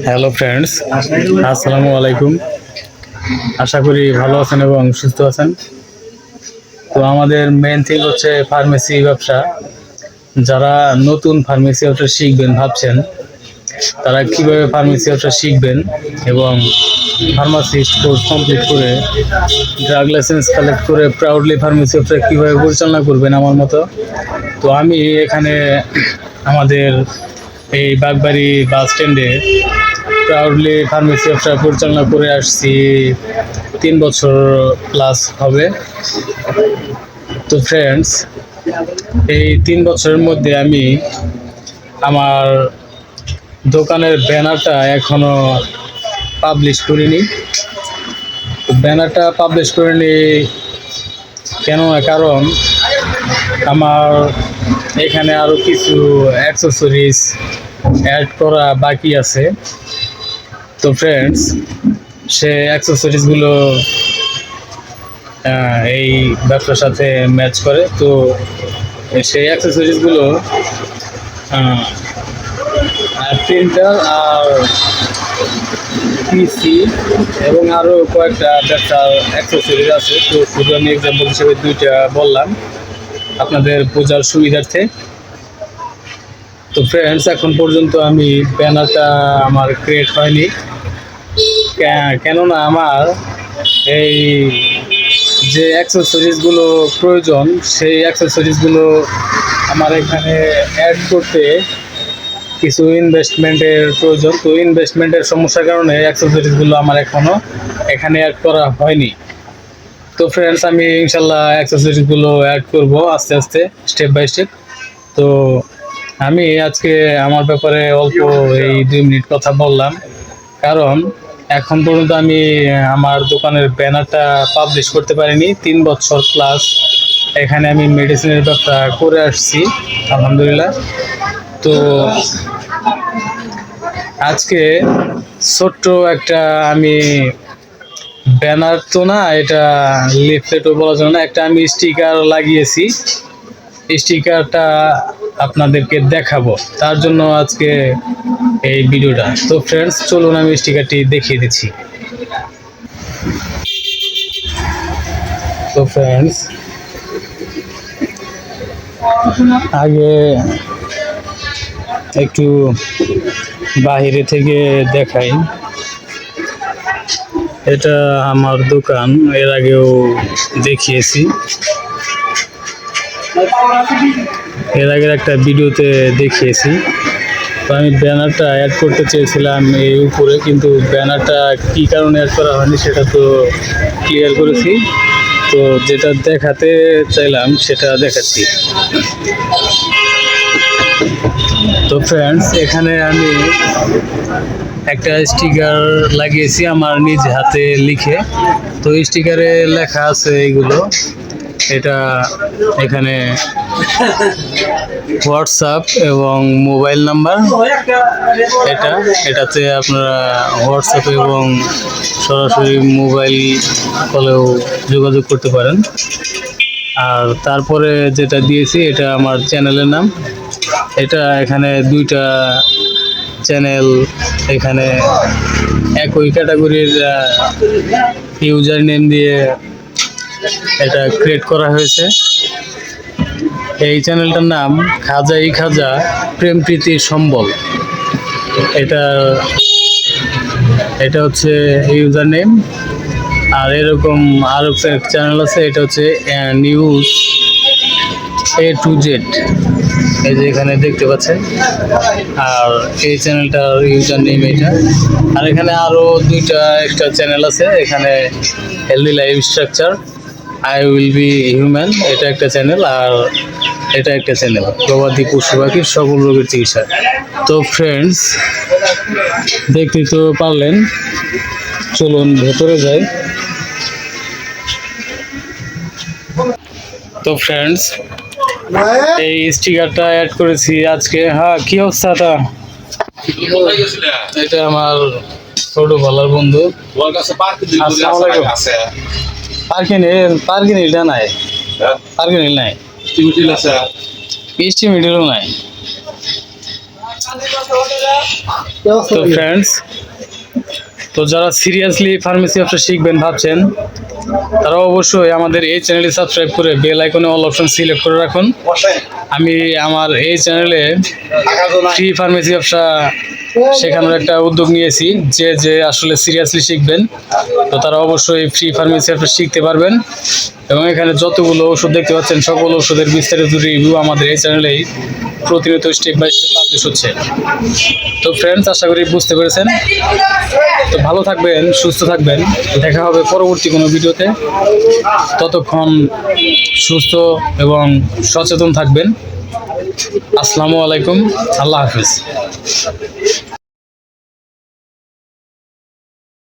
Hello friends, আসসালামু আলাইকুম। আশা করি ভালো আছেন এবং সুস্থ আছেন। তো আমাদের মেন থিং হচ্ছে ফার্মেসি ব্যবসা। যারা নতুন ফার্মেসি ব্যবসা শিখবেন ভাবছেন, তারা কিভাবে ফার্মেসি ব্যবসা শিখবেন এবং ফার্মাসিস্ট কোর্স কমপ্লিট করে ড্রাগ লাইসেন্স কালেক্ট করে প্রাউডলি ফার্মেসি ব্যবসা কীভাবে পরিচালনা করবেন আমার মতো। তো আমি এখানে আমাদের এই বাগবাড়ি বাস স্ট্যান্ডে প্রাউডলি ফার্মেসি ব্যবসা পরিচালনা করে আসছি 3 বছর প্লাস হবে। তো ফ্রেন্ডস, এই 3 বছরের মধ্যে আমি আমার দোকানের ব্যানারটা এখনো পাবলিশ করিনি। ব্যানারটা পাবলিশ করিনি কেন? কারণ আমার এখানে আরো কিছু অ্যাক্সেসরিজ অ্যাড করা বাকি আছে। তো ফ্রেন্ডস, সে অ্যাক্সেসরিজগুলো এই ব্যবসার সাথে ম্যাচ করে। তো সেই অ্যাক্সেসরিজগুলো প্রিন্টার আর পিসি এবং আরও কয়েকটা ব্যবসার অ্যাক্সেসরিজ আছে। তো শুধু আমি এক্সাম্পল হিসেবে 2টা বললাম আপনাদের বোঝার সুবিধার্থে। তো ফ্রেন্ডস, এখন পর্যন্ত আমি ব্যানারটা আমার ক্রিয়েট হয়নি, কেননা আমার এই যে অ্যাক্সেসরিজগুলো প্রয়োজন সেই অ্যাক্সেসরিজগুলো আমার এখানে অ্যাড করতে কিছু ইনভেস্টমেন্টের প্রয়োজন। তো ইনভেস্টমেন্টের সমস্যার কারণে অ্যাক্সেসরিজগুলো আমার এখনও এখানে অ্যাড করা হয়নি। তো ফ্রেন্ডস, আমি ইনশাল্লাহ অ্যাক্সেসরিজগুলো অ্যাড করব আস্তে আস্তে, স্টেপ বাই স্টেপ। তো আমি আজকে আমার ব্যাপারে অল্প এই 2 মিনিট কথা বললাম, কারণ এখন পর্যন্ত আমি আমার দোকানের ব্যানারটা পাবলিশ করতে পারিনি। 3 বছর প্লাস এখানে আমি মেডিসিনের ব্যবসা করে আসছি, আলহামদুলিল্লাহ। তো আজকে ছোট্ট একটা আমি ব্যানার তো না, এটা লিফলেটও বলা যায় না, একটা আমি স্টিকার লাগিয়েছি। স্টিকারটা আপনাদেরকে দেখাবো, তার জন্য আজকে এই ভিডিওটা। তো ফ্রেন্ডস, চলুন আমি স্টিকারটি দেখিয়ে দিচ্ছি। তো ফ্রেন্ডস, আগে একটু বাইরে থেকে দেখাই। এটা আমার দোকান, এর আগেও দেখিয়েছি, এর আগের একটা ভিডিওতে দেখিয়েছি। তো আমি ব্যানারটা অ্যাড করতে চেয়েছিলাম এই উপরে, কিন্তু ব্যানারটা কী কারণে অ্যাড করা হয়নি সেটা তো ক্লিয়ার করেছি। তো যেটা দেখাতে চাইলাম সেটা দেখাচ্ছি। তো ফ্রেন্ডস, এখানে আমি একটা স্টিকার লাগিয়েছি আমার নিজ হাতে লিখে। তো স্টিকারে লেখা আছে এইগুলো, এটা এখানে হোয়াটসঅ্যাপ এবং মোবাইল নাম্বার, এটাতে আপনারা হোয়াটসঅ্যাপ এবং সরাসরি মোবাইল কলেও যোগাযোগ করতে পারেন। আর তারপরে যেটা দিয়েছি এটা আমার চ্যানেলের নাম। এটা এখানে 2টা চ্যানেল এখানে একই ক্যাটাগরির ইউজার নেম দিয়ে এটা ক্রিয়েট করা হয়েছে। এই চ্যানেলটার নাম খাজাই খাজা প্রেম প্রীতি সম্বল। এটা হচ্ছে ইউজার নেম। আর এরকম আরও চ্যানেল আছে, এটা হচ্ছে নিউজ A to Z, এই যে এখানে দেখতে পাচ্ছেন। আর এই চ্যানেলটার ইউজার নেম এটা। আর এখানে আরও 2টা একটা চ্যানেল আছে, এখানে healthy life structure, I will be human, এটা একটা চ্যানেল। আর এটা একটা চ্যানেল গবাদি পশু পাখির সকল রোগের চিকিৎসা। তো ফ্রেন্ডস, দেখতে তো পারলেন, চলুন ভেতরে যাই। তো ফ্রেন্ডস, এই স্টিকারটা অ্যাড করেছি আজকে। হ্যাঁ, কি অবস্থাটা? এটা আমার ছোট ভালোর বন্ধু। পার্কিং হিলটা নাই, পার্কিং হিল নাই, স্টিমিডিলও নাই। তো ফ্রেন্ডস, তো যারা সিরিয়াসলি ফার্মেসি ব্যবসা শিখবেন ভাবছেন, তারা অবশ্যই আমাদের এই চ্যানেলে সাবস্ক্রাইব করে বেল আইকনে অল অপশন সিলেক্ট করে রাখুন। আমি আমার এই চ্যানেলে ফ্রি ফার্মেসি ব্যবসা শেখানোর একটা উদ্যোগ নিয়েছি। যে আসলে সিরিয়াসলি শিখবেন, তো তারা অবশ্যই ফ্রি ফার্মেসি ব্যবসা শিখতে পারবেন। এবং এখানে যতগুলো ওষুধ দেখতে পাচ্ছেন, সকল ওষুধের বিস্তারিত রিভিউ আমাদের এই চ্যানেলেই প্রতিনিয়ত স্টেপ বাই স্টেপ পাবলিশ হচ্ছে। তো ফ্রেন্ডস, আশা করি বুঝতে পেরেছেন। তো ভালো থাকবেন, সুস্থ থাকবেন, দেখা হবে পরবর্তী কোনো ভিডিওতে। ততক্ষণ সুস্থ এবং সচেতন থাকবেন। আসসালামু আলাইকুম, আল্লাহ হাফিজ।